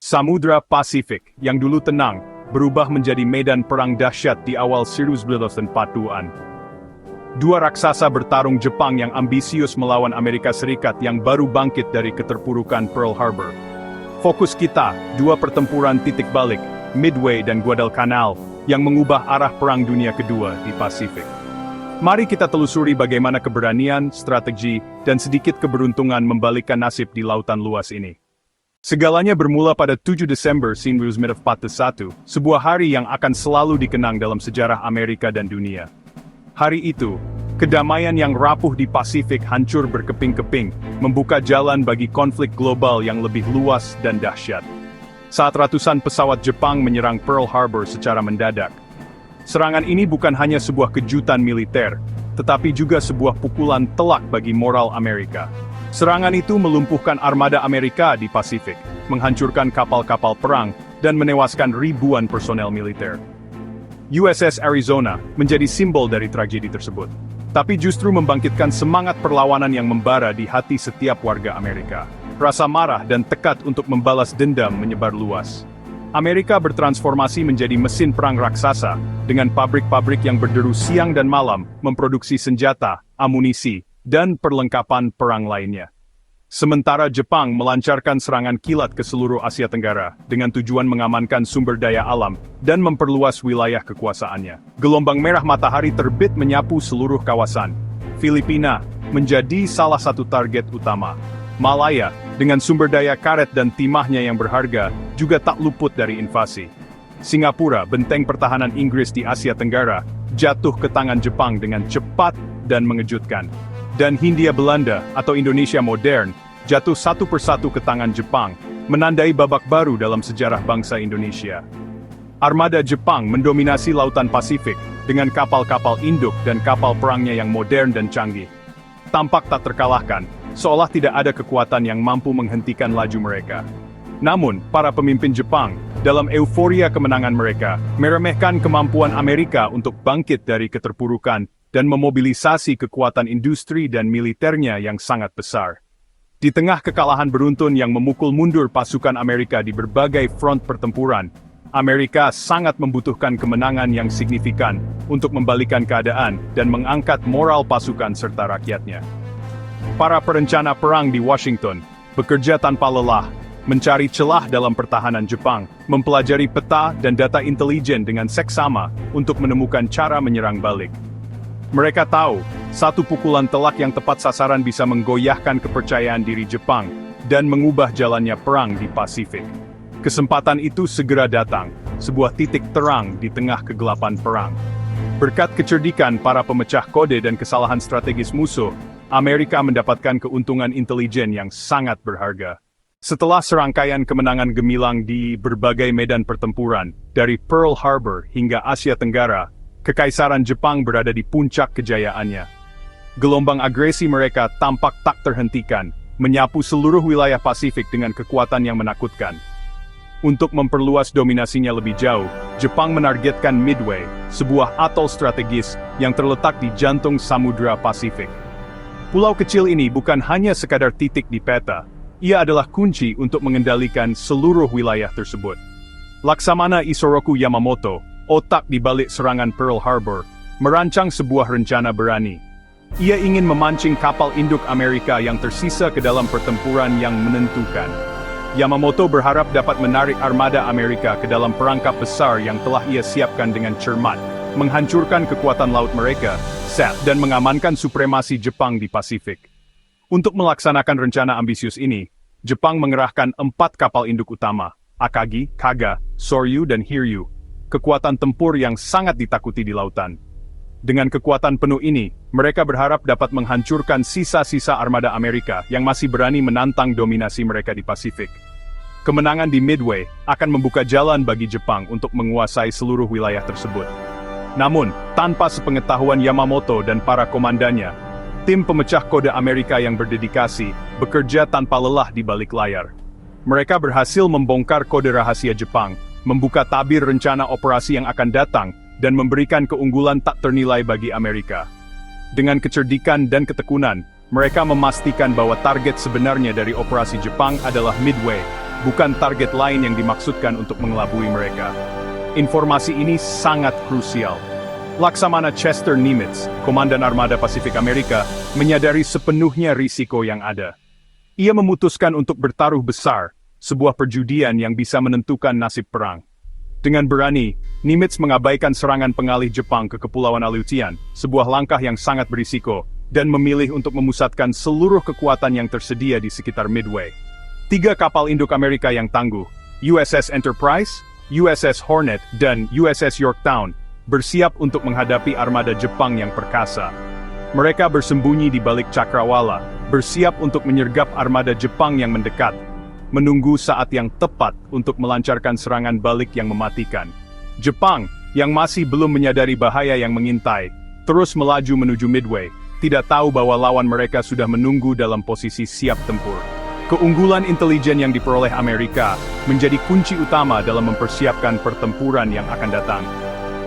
Samudra Pasifik, yang dulu tenang, berubah menjadi medan perang dahsyat di awal 1940-an. Dua raksasa bertarung, Jepang yang ambisius melawan Amerika Serikat yang baru bangkit dari keterpurukan Pearl Harbor. Fokus kita, dua pertempuran titik balik, Midway dan Guadalcanal, yang mengubah arah Perang Dunia Kedua di Pasifik. Mari kita telusuri bagaimana keberanian, strategi, dan sedikit keberuntungan membalikkan nasib di lautan luas ini. Segalanya bermula pada 7 Desember 1941, sebuah hari yang akan selalu dikenang dalam sejarah Amerika dan dunia. Hari itu, kedamaian yang rapuh di Pasifik hancur berkeping-keping, membuka jalan bagi konflik global yang lebih luas dan dahsyat. Saat ratusan pesawat Jepang menyerang Pearl Harbor secara mendadak. Serangan ini bukan hanya sebuah kejutan militer, tetapi juga sebuah pukulan telak bagi moral Amerika. Serangan itu melumpuhkan armada Amerika di Pasifik, menghancurkan kapal-kapal perang, dan menewaskan ribuan personel militer. USS Arizona menjadi simbol dari tragedi tersebut, tapi justru membangkitkan semangat perlawanan yang membara di hati setiap warga Amerika. Rasa marah dan tekad untuk membalas dendam menyebar luas. Amerika bertransformasi menjadi mesin perang raksasa, dengan pabrik-pabrik yang berderu siang dan malam, memproduksi senjata, amunisi, dan perlengkapan perang lainnya. Sementara Jepang melancarkan serangan kilat ke seluruh Asia Tenggara, dengan tujuan mengamankan sumber daya alam, dan memperluas wilayah kekuasaannya. Gelombang merah matahari terbit menyapu seluruh kawasan. Filipina menjadi salah satu target utama. Malaya, dengan sumber daya karet dan timahnya yang berharga, juga tak luput dari invasi. Singapura, benteng pertahanan Inggris di Asia Tenggara, jatuh ke tangan Jepang dengan cepat dan mengejutkan. Dan Hindia Belanda, atau Indonesia modern, jatuh satu persatu ke tangan Jepang, menandai babak baru dalam sejarah bangsa Indonesia. Armada Jepang mendominasi lautan Pasifik, dengan kapal-kapal induk dan kapal perangnya yang modern dan canggih. Tampak tak terkalahkan, seolah tidak ada kekuatan yang mampu menghentikan laju mereka. Namun, para pemimpin Jepang, dalam euforia kemenangan mereka, meremehkan kemampuan Amerika untuk bangkit dari keterpurukan, dan memobilisasi kekuatan industri dan militernya yang sangat besar. Di tengah kekalahan beruntun yang memukul mundur pasukan Amerika di berbagai front pertempuran, Amerika sangat membutuhkan kemenangan yang signifikan untuk membalikan keadaan dan mengangkat moral pasukan serta rakyatnya. Para perencana perang di Washington bekerja tanpa lelah, mencari celah dalam pertahanan Jepang, mempelajari peta dan data intelijen dengan seksama untuk menemukan cara menyerang balik. Mereka tahu, satu pukulan telak yang tepat sasaran bisa menggoyahkan kepercayaan diri Jepang dan mengubah jalannya perang di Pasifik. Kesempatan itu segera datang, sebuah titik terang di tengah kegelapan perang. Berkat kecerdikan para pemecah kode dan kesalahan strategis musuh, Amerika mendapatkan keuntungan intelijen yang sangat berharga. Setelah serangkaian kemenangan gemilang di berbagai medan pertempuran, dari Pearl Harbor hingga Asia Tenggara, Kekaisaran Jepang berada di puncak kejayaannya. Gelombang agresi mereka tampak tak terhentikan, menyapu seluruh wilayah Pasifik dengan kekuatan yang menakutkan. Untuk memperluas dominasinya lebih jauh, Jepang menargetkan Midway, sebuah atol strategis yang terletak di jantung Samudra Pasifik. Pulau kecil ini bukan hanya sekadar titik di peta, ia adalah kunci untuk mengendalikan seluruh wilayah tersebut. Laksamana Isoroku Yamamoto, otak di balik serangan Pearl Harbor, merancang sebuah rencana berani. Ia ingin memancing kapal induk Amerika yang tersisa ke dalam pertempuran yang menentukan. Yamamoto berharap dapat menarik armada Amerika ke dalam perangkap besar yang telah ia siapkan dengan cermat, menghancurkan kekuatan laut mereka, dan mengamankan supremasi Jepang di Pasifik. Untuk melaksanakan rencana ambisius ini, Jepang mengerahkan 4 kapal induk utama, Akagi, Kaga, Soryu dan Hiryu, kekuatan tempur yang sangat ditakuti di lautan. Dengan kekuatan penuh ini, mereka berharap dapat menghancurkan sisa-sisa armada Amerika yang masih berani menantang dominasi mereka di Pasifik. Kemenangan di Midway akan membuka jalan bagi Jepang untuk menguasai seluruh wilayah tersebut. Namun, tanpa sepengetahuan Yamamoto dan para komandannya, tim pemecah kode Amerika yang berdedikasi bekerja tanpa lelah di balik layar. Mereka berhasil membongkar kode rahasia Jepang, membuka tabir rencana operasi yang akan datang, dan memberikan keunggulan tak ternilai bagi Amerika. Dengan kecerdikan dan ketekunan, mereka memastikan bahwa target sebenarnya dari operasi Jepang adalah Midway, bukan target lain yang dimaksudkan untuk mengelabui mereka. Informasi ini sangat krusial. Laksamana Chester Nimitz, Komandan Armada Pasifik Amerika, menyadari sepenuhnya risiko yang ada. Ia memutuskan untuk bertaruh besar, sebuah perjudian yang bisa menentukan nasib perang. Dengan berani, Nimitz mengabaikan serangan pengalih Jepang ke Kepulauan Aleutian, sebuah langkah yang sangat berisiko, dan memilih untuk memusatkan seluruh kekuatan yang tersedia di sekitar Midway. 3 kapal induk Amerika yang tangguh, USS Enterprise, USS Hornet, dan USS Yorktown, bersiap untuk menghadapi armada Jepang yang perkasa. Mereka bersembunyi di balik cakrawala, bersiap untuk menyergap armada Jepang yang mendekat, menunggu saat yang tepat untuk melancarkan serangan balik yang mematikan. Jepang, yang masih belum menyadari bahaya yang mengintai, terus melaju menuju Midway, tidak tahu bahwa lawan mereka sudah menunggu dalam posisi siap tempur. Keunggulan intelijen yang diperoleh Amerika menjadi kunci utama dalam mempersiapkan pertempuran yang akan datang,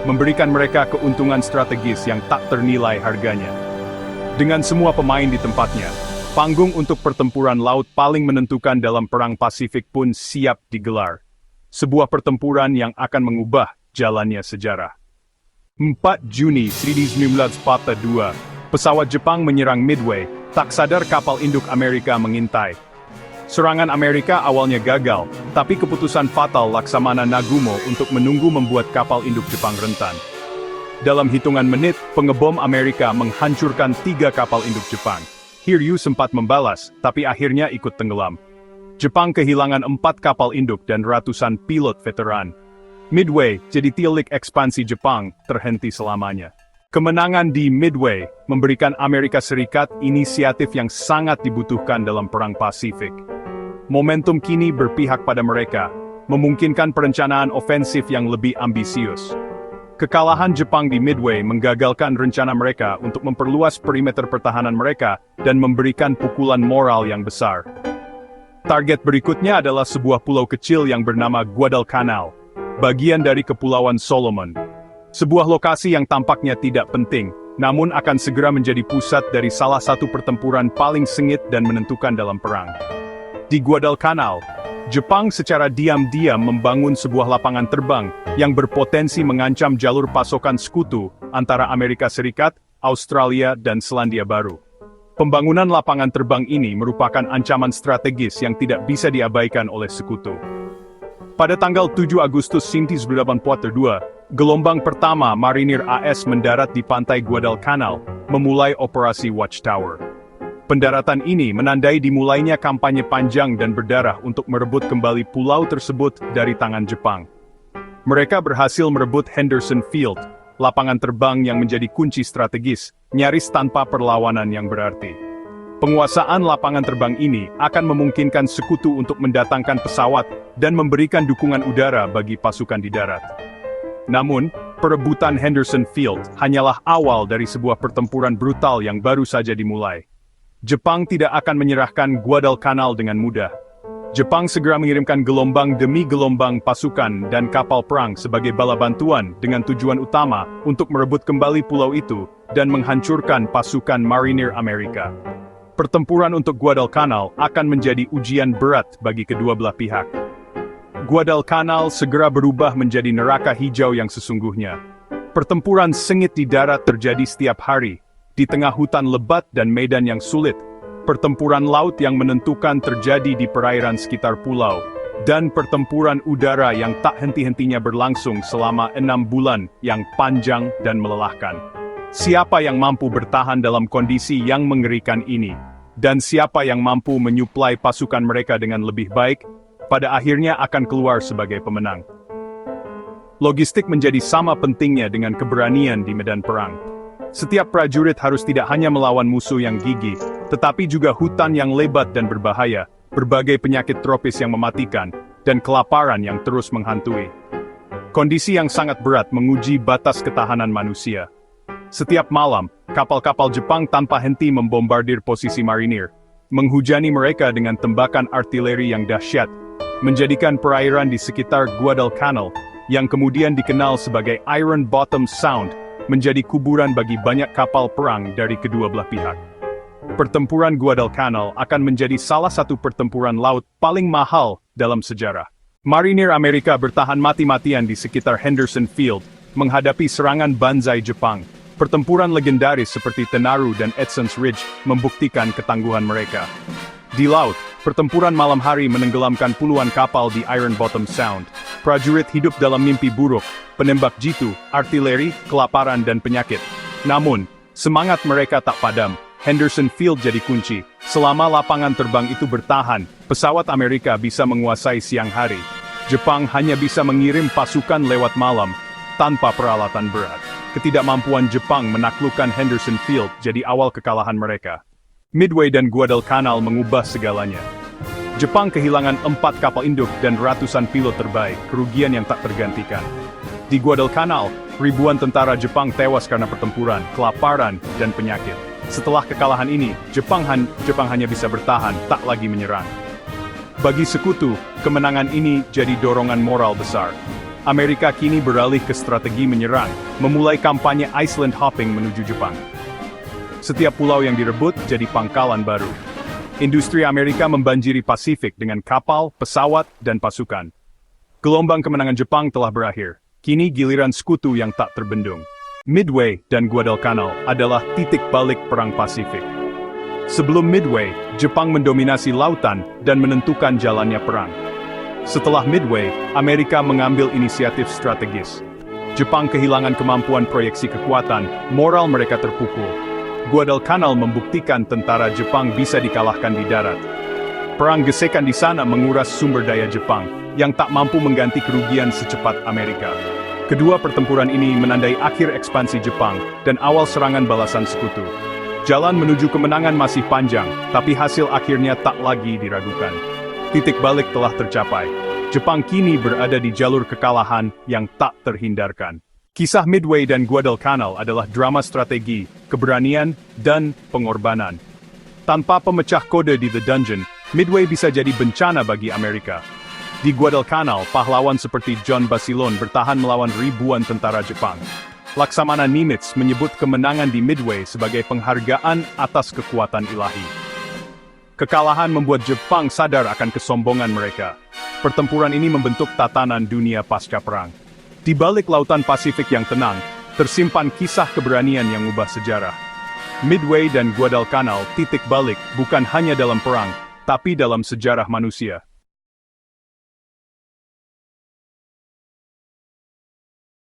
memberikan mereka keuntungan strategis yang tak ternilai harganya. Dengan semua pemain di tempatnya, panggung untuk pertempuran laut paling menentukan dalam Perang Pasifik pun siap digelar. Sebuah pertempuran yang akan mengubah jalannya sejarah. 4 Juni 1942, pesawat Jepang menyerang Midway, tak sadar kapal induk Amerika mengintai. Serangan Amerika awalnya gagal, tapi keputusan fatal Laksamana Nagumo untuk menunggu membuat kapal induk Jepang rentan. Dalam hitungan menit, pengebom Amerika menghancurkan 3 kapal induk Jepang. Hiryu sempat membalas, tapi akhirnya ikut tenggelam. Jepang kehilangan 4 kapal induk dan ratusan pilot veteran. Midway, jadi tilik ekspansi Jepang, terhenti selamanya. Kemenangan di Midway memberikan Amerika Serikat inisiatif yang sangat dibutuhkan dalam Perang Pasifik. Momentum kini berpihak pada mereka, memungkinkan perencanaan ofensif yang lebih ambisius. Kekalahan Jepang di Midway menggagalkan rencana mereka untuk memperluas perimeter pertahanan mereka dan memberikan pukulan moral yang besar. Target berikutnya adalah sebuah pulau kecil yang bernama Guadalcanal, bagian dari Kepulauan Solomon. Sebuah lokasi yang tampaknya tidak penting, namun akan segera menjadi pusat dari salah satu pertempuran paling sengit dan menentukan dalam perang. Di Guadalcanal, Jepang secara diam-diam membangun sebuah lapangan terbang yang berpotensi mengancam jalur pasokan sekutu antara Amerika Serikat, Australia, dan Selandia Baru. Pembangunan lapangan terbang ini merupakan ancaman strategis yang tidak bisa diabaikan oleh sekutu. Pada tanggal 7 Agustus 1942, gelombang pertama marinir AS mendarat di pantai Guadalcanal, memulai operasi Watchtower. Pendaratan ini menandai dimulainya kampanye panjang dan berdarah untuk merebut kembali pulau tersebut dari tangan Jepang. Mereka berhasil merebut Henderson Field, lapangan terbang yang menjadi kunci strategis, nyaris tanpa perlawanan yang berarti. Penguasaan lapangan terbang ini akan memungkinkan sekutu untuk mendatangkan pesawat dan memberikan dukungan udara bagi pasukan di darat. Namun, perebutan Henderson Field hanyalah awal dari sebuah pertempuran brutal yang baru saja dimulai. Jepang tidak akan menyerahkan Guadalcanal dengan mudah. Jepang segera mengirimkan gelombang demi gelombang pasukan dan kapal perang sebagai bala bantuan dengan tujuan utama untuk merebut kembali pulau itu dan menghancurkan pasukan marinir Amerika. Pertempuran untuk Guadalcanal akan menjadi ujian berat bagi kedua belah pihak. Guadalcanal segera berubah menjadi neraka hijau yang sesungguhnya. Pertempuran sengit di darat terjadi setiap hari, di tengah hutan lebat dan medan yang sulit. Pertempuran laut yang menentukan terjadi di perairan sekitar pulau, dan pertempuran udara yang tak henti-hentinya berlangsung selama 6 bulan yang panjang dan melelahkan. Siapa yang mampu bertahan dalam kondisi yang mengerikan ini, dan siapa yang mampu menyuplai pasukan mereka dengan lebih baik, pada akhirnya akan keluar sebagai pemenang. Logistik menjadi sama pentingnya dengan keberanian di medan perang. Setiap prajurit harus tidak hanya melawan musuh yang gigih, tetapi juga hutan yang lebat dan berbahaya, berbagai penyakit tropis yang mematikan, dan kelaparan yang terus menghantui. Kondisi yang sangat berat menguji batas ketahanan manusia. Setiap malam, kapal-kapal Jepang tanpa henti membombardir posisi marinir, menghujani mereka dengan tembakan artileri yang dahsyat, menjadikan perairan di sekitar Guadalcanal, yang kemudian dikenal sebagai Iron Bottom Sound, menjadi kuburan bagi banyak kapal perang dari kedua belah pihak. Pertempuran Guadalcanal akan menjadi salah satu pertempuran laut paling mahal dalam sejarah. Marinir Amerika bertahan mati-matian di sekitar Henderson Field, menghadapi serangan Banzai Jepang. Pertempuran legendaris seperti Tenaru dan Edson's Ridge membuktikan ketangguhan mereka. Di laut, pertempuran malam hari menenggelamkan puluhan kapal di Iron Bottom Sound. Prajurit hidup dalam mimpi buruk, penembak jitu, artileri, kelaparan dan penyakit. Namun, semangat mereka tak padam. Henderson Field jadi kunci. Selama lapangan terbang itu bertahan, pesawat Amerika bisa menguasai siang hari. Jepang hanya bisa mengirim pasukan lewat malam, tanpa peralatan berat. Ketidakmampuan Jepang menaklukkan Henderson Field jadi awal kekalahan mereka. Midway dan Guadalcanal mengubah segalanya. Jepang kehilangan 4 kapal induk dan ratusan pilot terbaik, kerugian yang tak tergantikan. Di Guadalcanal, ribuan tentara Jepang tewas karena pertempuran, kelaparan, dan penyakit. Setelah kekalahan ini, Jepang hanya bisa bertahan, tak lagi menyerang. Bagi sekutu, kemenangan ini jadi dorongan moral besar. Amerika kini beralih ke strategi menyerang, memulai kampanye Iceland hopping menuju Jepang. Setiap pulau yang direbut jadi pangkalan baru. Industri Amerika membanjiri Pasifik dengan kapal, pesawat, dan pasukan. Gelombang kemenangan Jepang telah berakhir. Kini giliran sekutu yang tak terbendung. Midway dan Guadalcanal adalah titik balik Perang Pasifik. Sebelum Midway, Jepang mendominasi lautan dan menentukan jalannya perang. Setelah Midway, Amerika mengambil inisiatif strategis. Jepang kehilangan kemampuan proyeksi kekuatan, moral mereka terpukul. Guadalcanal membuktikan tentara Jepang bisa dikalahkan di darat. Perang gesekan di sana menguras sumber daya Jepang, yang tak mampu mengganti kerugian secepat Amerika. Kedua pertempuran ini menandai akhir ekspansi Jepang dan awal serangan balasan sekutu. Jalan menuju kemenangan masih panjang, tapi hasil akhirnya tak lagi diragukan. Titik balik telah tercapai. Jepang kini berada di jalur kekalahan yang tak terhindarkan. Kisah Midway dan Guadalcanal adalah drama strategi, keberanian, dan pengorbanan. Tanpa pemecah kode di The Dungeon, Midway bisa jadi bencana bagi Amerika. Di Guadalcanal, pahlawan seperti John Basilone bertahan melawan ribuan tentara Jepang. Laksamana Nimitz menyebut kemenangan di Midway sebagai penghargaan atas kekuatan ilahi. Kekalahan membuat Jepang sadar akan kesombongan mereka. Pertempuran ini membentuk tatanan dunia pasca perang. Di balik lautan Pasifik yang tenang, tersimpan kisah keberanian yang mengubah sejarah. Midway dan Guadalcanal titik balik bukan hanya dalam perang, tapi dalam sejarah manusia.